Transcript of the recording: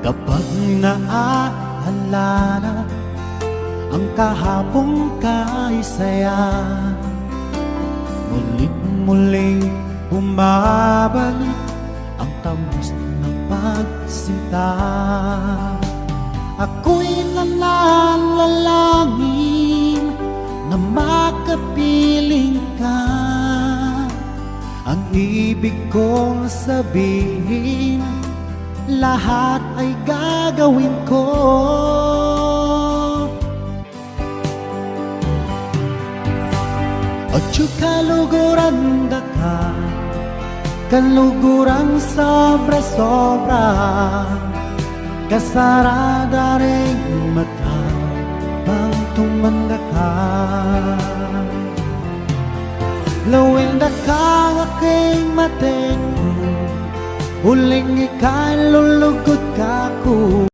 Kapag naaalala ang kahapong kay saya, muling bumabalik ang tamis ng pagsinta. Ako'y nananalangin na makapiling ka. Ang ibig kong sabihin, lahat ay gagawin ko. At kaluguran da ka, kaluguran sobra-sobra, kasarada rin mata bang tumanda ka. Lawin da ka aking mating, huling ika'y lulugot